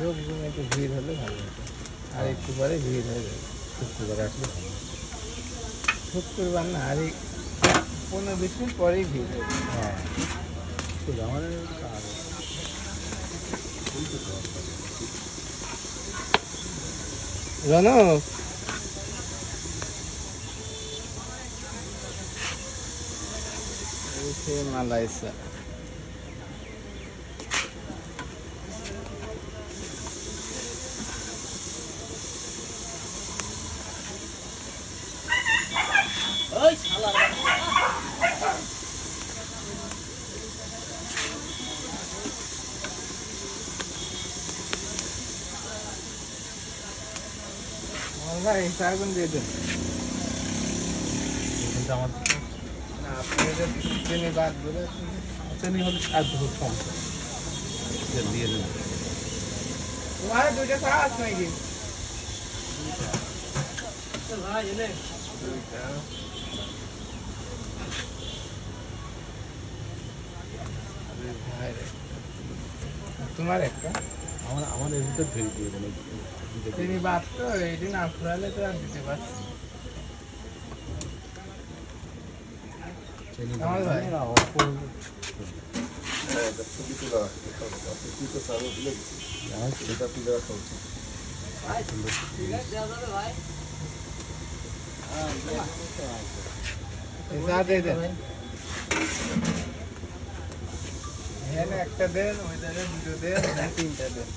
লোকজন একটু ভিড় হলে ভালো হতো, আর একটু পরে ভিড় হয়ে যাবে। শুক্রবারে আসলে ভালো। শুক্রবার না, আর এই 15-20 মিনিট পরেই ভিড় হয়ে যাবে। হ্যাঁ, আমাদের আর রনক, এই সে মালাইসা। ভাই শাগুন দিয়ে দেন কিন্তু আমার না, আপনি এটা চিনি বাদ বলে চেনি হলে আর বহুত সমস্যা দিয়ে দেবেন। তোমার দুইটা চা আছে নাকি? দুইটা। আরে ভাই রে, তোমার একটা আমার এর ভিতর ফেরি দিয়ে দেবেন। চিনি বাদ তো, এইটি না ফুরালে তো আর দিতে পারছি না। চেনি আমার ভাই। অল্প ছবি তোলা তুই তো সারও ভুলে গেছিস, এটা তুলে রাখা উচিত। চা দিয়ে দেন, এখানে একটা দেন, ওই ধারে দুটো দেন, এখানে তিনটা দেন।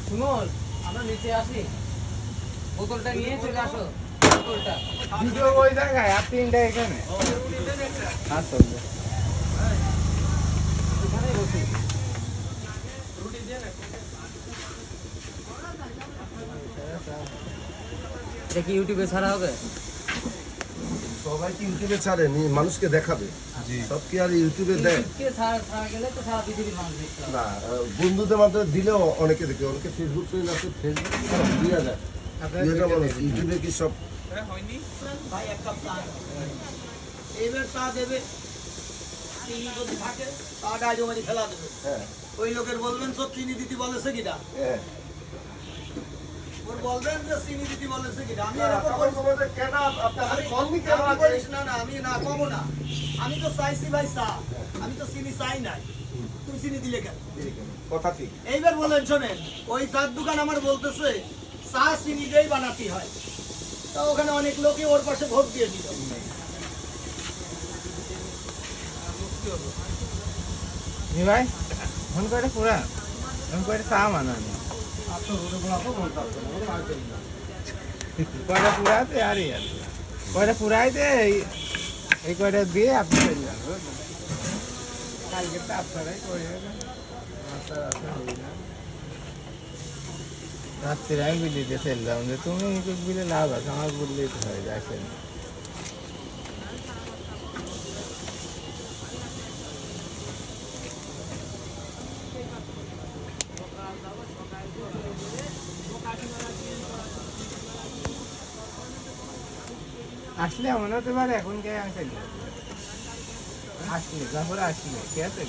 সুমন, আমরা নিচে আসি, বোতলটা নিয়ে চলে আসো। বোতলটা দুটো ওই জায়গায় আর তিনটা এখানে। আসো এখানেই বসি। এটা কি ইউটিউবে ছাড়া হবে? সবাই কি ইউটিউবে ছাড়ে মানুষকে দেখাবে? সব কি আর ইউটিউবে দেয়? ইউটিউবে ছাড়া গেলে তো সারা পৃথিবীর মানুষ দেখতে পাবে। না, বন্ধুদের মাধ্যমে দিলেও অনেকে দেখে, অনেকে ফেসবুক পেজ আছে, ফেসবুক দিয়ে যায়। এটা মানুষ ইউটিউবে কি সব ভাই এক কাপ চা। এইবার চা দেবে, চিনি যদি থাকে চাটা জমানি ফেলা দেবে। হ্যাঁ ওই লোকের বলবেন সব চিনি দিতে বলেছে কিনা, হ্যাঁ ওর বলবেন যে চিনি দিতে বলেছে কিনা। আমি না, এরকম তখন বলবে, কেন আপনার কর্মী কেন আমি আছে? বলিস না, না আমি না কমো না। আমি তো চাইছি ভাই চা, আমি তো চিনি চাই নাই, তুমি চিনি দিলে কেন? কথা ঠিক। এইবার বলেন শোনেন, ওই চার দোকান আমার বলতেছে চা চিনি দিয়েই বানাতে হয়, তা ওখানে অনেক লোকই ওর পাশে ভোট দিয়ে দিল। ভাই ফোন করে পুরা, ফোন করে চা মানানি কয়টা পুরাতে আর কয়টা পুরাইতে এই কয়টা দিয়ে আপনি চলে যান, বুঝলেন? কালকে তো আপনারাই করে দেবেন, রাত্রিরে আমি বিলিতে চললাম যে তুমি বিলে লাভ আছে, আমার বললেই তো হয়ে যায়। আসলে এমন হতে পারে এখন কে আনছেন, আসলে তারপরে আসলে কে আছে?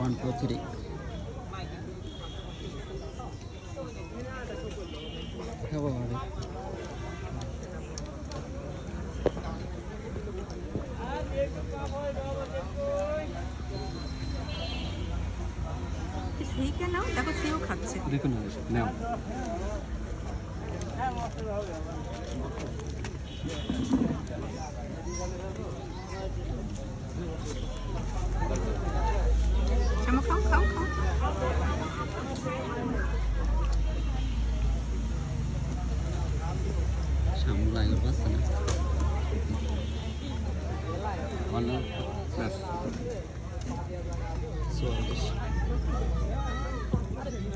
1 2 3 খাবো মানে সেইটা নাও, দেখো সেও খাচ্ছে। দেখুন নাও শ্যামা খাও খাও খাও। সামনে আগে বাস না অন্য প্লাস 44 এই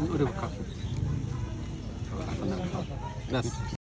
ওটা খাও। ব্যাস